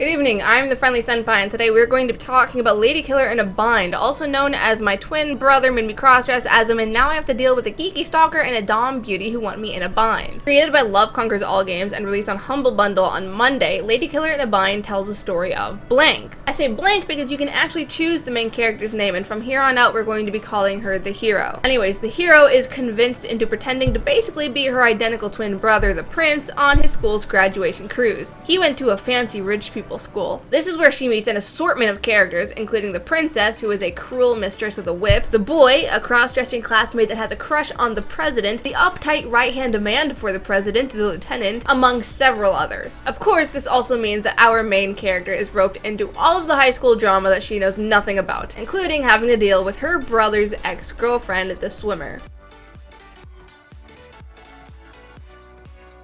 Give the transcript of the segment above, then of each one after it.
Good evening, I'm the Friendly Senpai, and today we're going to be talking about Ladykiller in a Bind, also known as my twin brother made me cross-dress as him, and now I have to deal with a geeky stalker and a dom beauty who want me in a bind. Created by Love Conquers All Games and released on Humble Bundle on Monday, Ladykiller in a Bind tells the story of blank. I say blank because you can actually choose the main character's name, and from here on out we're going to be calling her the hero. Anyways, the hero is convinced into pretending to basically be her identical twin brother, the prince, on his school's graduation cruise. He went to a fancy rich people school. This is where she meets an assortment of characters, including the princess, who is a cruel mistress of the whip, the boy, a cross-dressing classmate that has a crush on the president, the uptight right-hand man for the president, the lieutenant, among several others. Of course, this also means that our main character is roped into all of the high school drama that she knows nothing about, including having to deal with her brother's ex-girlfriend, the swimmer.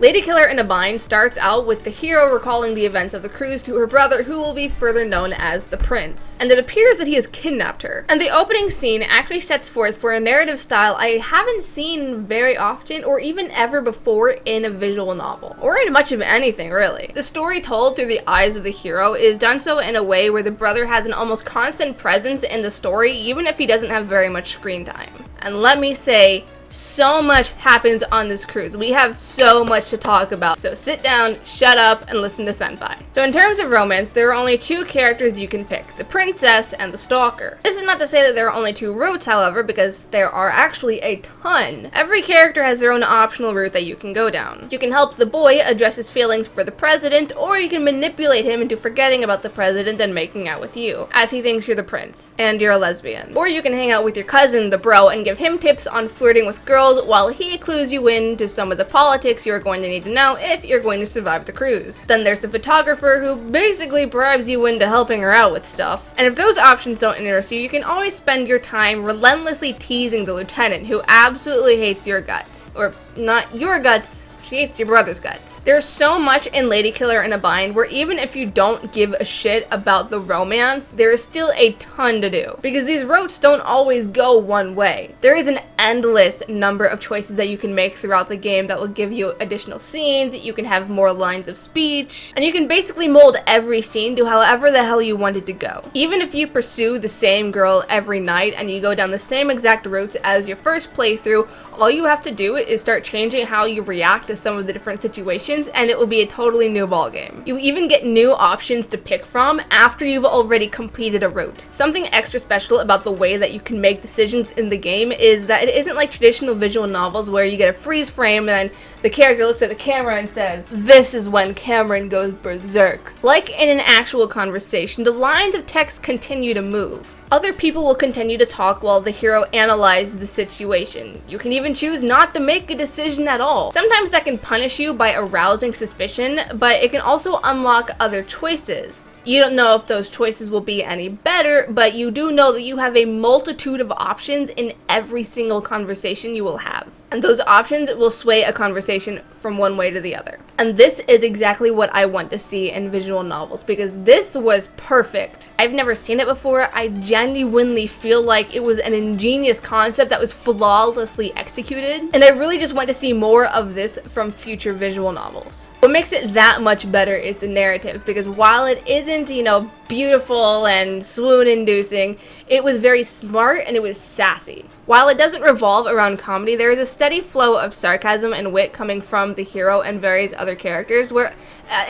Ladykiller in a Bind starts out with the hero recalling the events of the cruise to her brother, who will be further known as the prince. And it appears that he has kidnapped her. And the opening scene actually sets forth for a narrative style I haven't seen very often or even ever before in a visual novel, or in much of anything really. The story told through the eyes of the hero is done so in a way where the brother has an almost constant presence in the story, even if he doesn't have very much screen time. And let me say, so much happens on this cruise. We have so much to talk about. So sit down, shut up, and listen to Senpai. So in terms of romance, there are only two characters you can pick, the princess and the stalker. This is not to say that there are only two routes, however, because there are actually a ton. Every character has their own optional route that you can go down. You can help the boy address his feelings for the president, or you can manipulate him into forgetting about the president and making out with you, as he thinks you're the prince, and you're a lesbian. Or you can hang out with your cousin, the bro, and give him tips on flirting with girls while he clues you in to some of the politics you're going to need to know if you're going to survive the cruise. Then there's the photographer, who basically bribes you into helping her out with stuff. And if those options don't interest you, you can always spend your time relentlessly teasing the lieutenant, who absolutely hates your guts. Or not your guts, she hates your brother's guts. There's so much in Ladykiller in a Bind where even if you don't give a shit about the romance, there is still a ton to do. Because these routes don't always go one way. There is an endless number of choices that you can make throughout the game that will give you additional scenes, you can have more lines of speech, and you can basically mold every scene to however the hell you want it to go. Even if you pursue the same girl every night and you go down the same exact routes as your first playthrough, all you have to do is start changing how you react to some of the different situations, and it will be a totally new ballgame. You even get new options to pick from after you've already completed a route. Something extra special about the way that you can make decisions in the game is that it isn't like traditional visual novels where you get a freeze frame and then the character looks at the camera and says, "This is when Cameron goes berserk." Like in an actual conversation, the lines of text continue to move. Other people will continue to talk while the hero analyzes the situation. You can even choose not to make a decision at all. Sometimes that can punish you by arousing suspicion, but it can also unlock other choices. You don't know if those choices will be any better, but you do know that you have a multitude of options in every single conversation you will have. And those options will sway a conversation from one way to the other. And this is exactly what I want to see in visual novels, because this was perfect. I've never seen it before. I genuinely feel like it was an ingenious concept that was flawlessly executed, and I really just want to see more of this from future visual novels. What makes it that much better is the narrative, because while it isn't, beautiful and swoon-inducing, it was very smart and it was sassy. While it doesn't revolve around comedy, there is a steady flow of sarcasm and wit coming from the hero and various other characters, where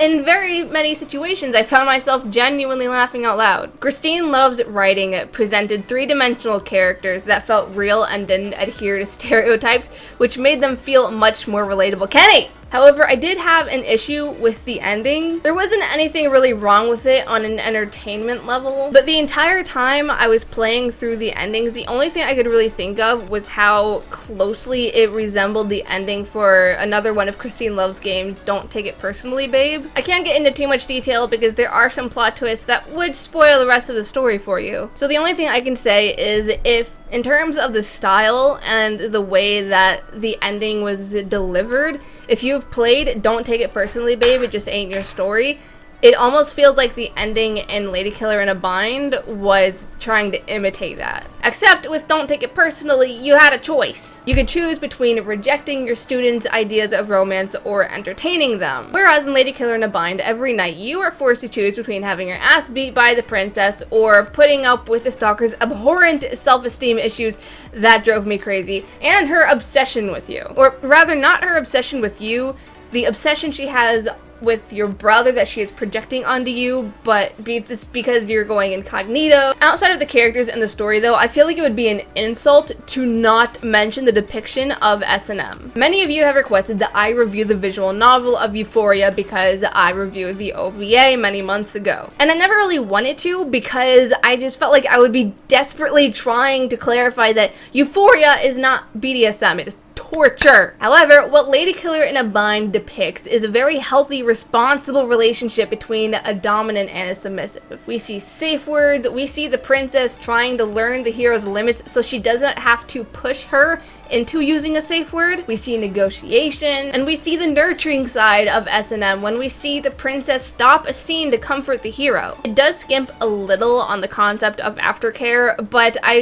in very many situations I found myself genuinely laughing out loud. Christine Love's writing presented three-dimensional characters that felt real and didn't adhere to stereotypes, which made them feel much more relatable. Kenny! However, I did have an issue with the ending. There wasn't anything really wrong with it on an entertainment level, but the entire time I was playing through the endings, the only thing I could really think of was how closely it resembled the ending for another one of Christine Love's games, Don't Take It Personally, Babe. I can't get into too much detail because there are some plot twists that would spoil the rest of the story for you. So the only thing I can say is, if in terms of the style and the way that the ending was delivered, if you've played Don't Take It Personally, Babe, It Just Ain't Your Story, It almost feels like the ending in Ladykiller in a Bind was trying to imitate that. Except with Don't Take It Personally, you had a choice. You could choose between rejecting your students' ideas of romance or entertaining them. Whereas in Ladykiller in a Bind, every night you are forced to choose between having your ass beat by the princess or putting up with the stalker's abhorrent self-esteem issues that drove me crazy, and her obsession with you. Or rather, not her obsession with you, the obsession she has with your brother that she is projecting onto you, but it's because you're going incognito. Outside of the characters in the story though, I feel like it would be an insult to not mention the depiction of S&M. Many of you have requested that I review the visual novel of Euphoria because I reviewed the OVA many months ago. And I never really wanted to because I just felt like I would be desperately trying to clarify that Euphoria is not BDSM, it is torture. However, what Ladykiller in a Bind depicts is a very healthy, responsible relationship between a dominant and a submissive. We see safe words, we see the princess trying to learn the hero's limits so she doesn't have to push her into using a safe word. We see negotiation, and we see the nurturing side of S&M when we see the princess stop a scene to comfort the hero. It does skimp a little on the concept of aftercare, but I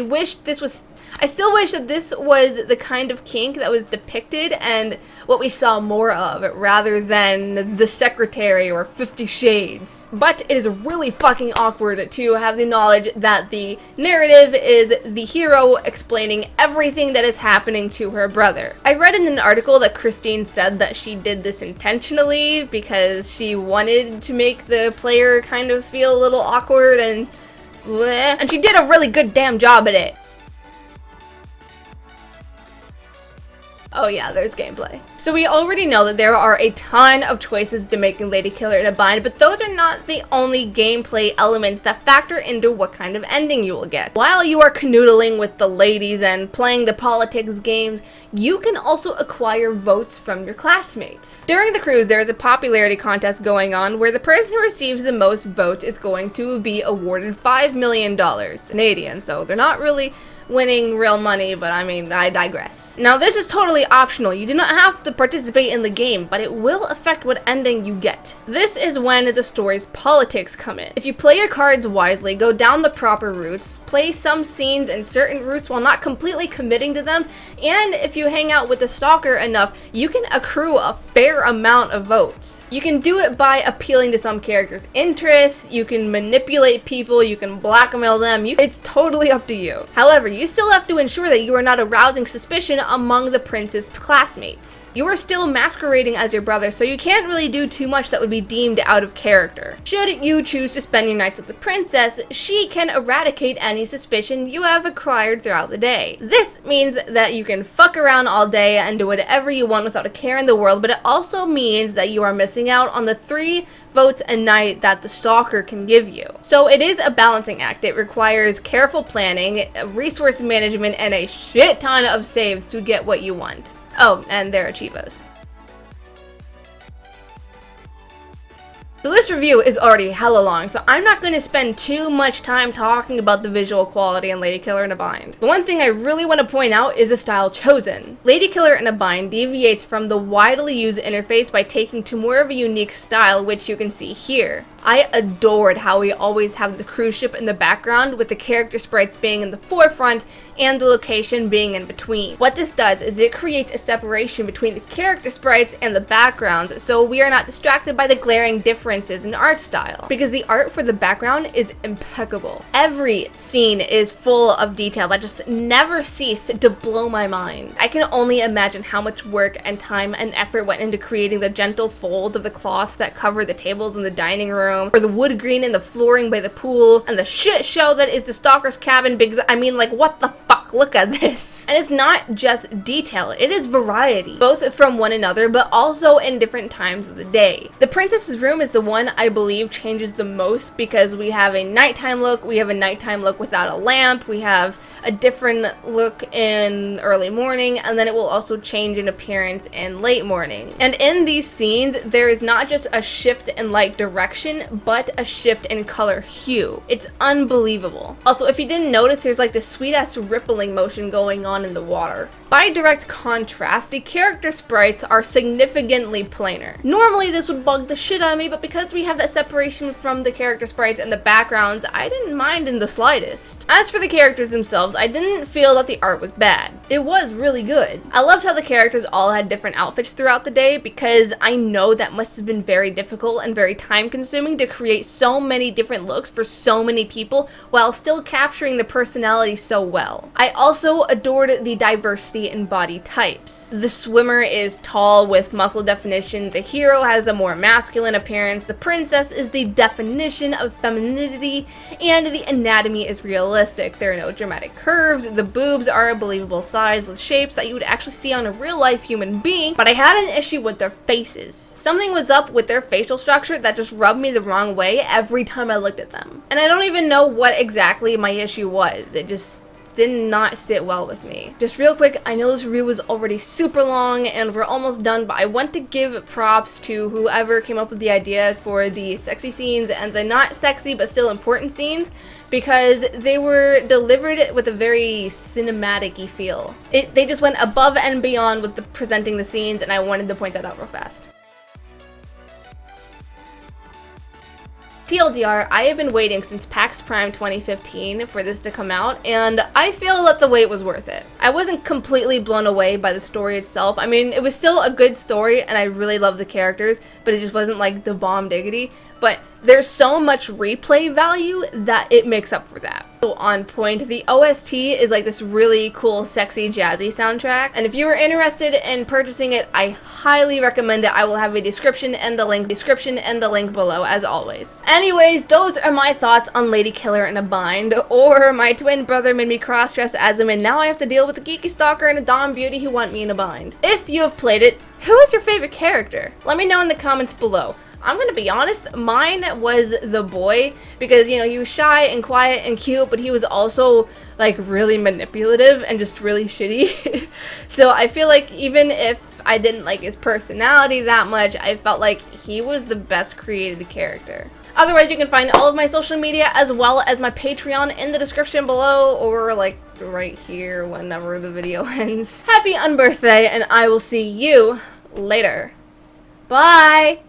still wish that this was the kind of kink that was depicted and what we saw more of, rather than The Secretary or 50 Shades. But it is really fucking awkward to have the knowledge that the narrative is the hero explaining everything that is happening to her brother. I read in an article that Christine said that she did this intentionally because she wanted to make the player kind of feel a little awkward and bleh, and she did a really good damn job at it. Oh yeah, there's gameplay. So we already know that there are a ton of choices to make in Ladykiller in a Bind, but those are not the only gameplay elements that factor into what kind of ending you will get. While you are canoodling with the ladies and playing the politics games, you can also acquire votes from your classmates. During the cruise, there is a popularity contest going on where the person who receives the most votes is going to be awarded $5 million Canadian, so they're not really winning real money, but I mean, I digress. Now, this is totally optional. You do not have to participate in the game, but it will affect what ending you get. This is when the story's politics come in. If you play your cards wisely, go down the proper routes, play some scenes and certain routes while not completely committing to them, and if you hang out with the stalker enough, you can accrue a fair amount of votes. You can do it by appealing to some characters' interests, you can manipulate people, you can blackmail them, it's totally up to you. However, you still have to ensure that you are not arousing suspicion among the prince's classmates. You are still masquerading as your brother, so you can't really do too much that would be deemed out of character. Should you choose to spend your nights with the princess, she can eradicate any suspicion you have acquired throughout the day. This means that you can fuck around all day and do whatever you want without a care in the world, but it also means that you are missing out on the 3 votes a night that the stalker can give you. So it is a balancing act. It requires careful planning, resource management, and a shit ton of saves to get what you want. Oh, and there are Chivos. So this review is already hella long, so I'm not going to spend too much time talking about the visual quality in Ladykiller in a Bind. The one thing I really want to point out is the style chosen. Ladykiller in a Bind deviates from the widely used interface by taking to more of a unique style, which you can see here. I adored how we always have the cruise ship in the background with the character sprites being in the forefront and the location being in between. What this does is it creates a separation between the character sprites and the background, so we are not distracted by the glaring differences in art style, because the art for the background is impeccable. Every scene is full of detail that just never ceased to blow my mind. I can only imagine how much work and time and effort went into creating the gentle folds of the cloths that cover the tables in the dining room, or the wood green in the flooring by the pool, and the shit show that is the stalker's cabin, because I mean, like, what the fuck, look at this. And it's not just detail, it is variety, both from one another, but also in different times of the day. The princess's room is the one I believe changes the most, because we have a nighttime look, we have a nighttime look without a lamp, we have a different look in early morning, and then it will also change in appearance in late morning. And in these scenes, there is not just a shift in light direction, but a shift in color hue. It's unbelievable. Also, if you didn't notice, there's like this sweet ass ripple pulling motion going on in the water. By direct contrast, the character sprites are significantly plainer. Normally this would bug the shit out of me, but because we have that separation from the character sprites and the backgrounds, I didn't mind in the slightest. As for the characters themselves, I didn't feel that the art was bad. It was really good. I loved how the characters all had different outfits throughout the day, because I know that must have been very difficult and very time consuming to create so many different looks for so many people while still capturing the personality so well. I also adored the diversity in body types. The swimmer is tall with muscle definition, the hero has a more masculine appearance, the princess is the definition of femininity, and the anatomy is realistic. There are no dramatic curves, the boobs are a believable size with shapes that you would actually see on a real life human being, but I had an issue with their faces. Something was up with their facial structure that just rubbed me the wrong way every time I looked at them. And I don't even know what exactly my issue was. It just did not sit well with me. Just real quick, I know this review was already super long and we're almost done, but I want to give props to whoever came up with the idea for the sexy scenes and the not sexy but still important scenes, because they were delivered with a very cinematic-y feel. They just went above and beyond with presenting the scenes, and I wanted to point that out real fast. TLDR, I have been waiting since PAX Prime 2015 for this to come out, and I feel that the wait was worth it. I wasn't completely blown away by the story itself. I mean, it was still a good story, and I really loved the characters, but it just wasn't like the bomb diggity. But there's so much replay value that it makes up for that. So on point, the OST is like this really cool, sexy, jazzy soundtrack, and if you are interested in purchasing it, I highly recommend it. I will have a description and the link below, as always. Anyways, those are my thoughts on Ladykiller in a Bind, or my twin brother made me cross-dress as him, and now I have to deal with a geeky stalker and a dom beauty who want me in a bind. If you have played it, who is your favorite character? Let me know in the comments below. I'm gonna be honest, mine was the boy, because, you know, he was shy and quiet and cute, but he was also, like, really manipulative and just really shitty. So I feel like even if I didn't like his personality that much, I felt like he was the best created character. Otherwise, you can find all of my social media as well as my Patreon in the description below, or like right here whenever the video ends. Happy unbirthday, and I will see you later. Bye!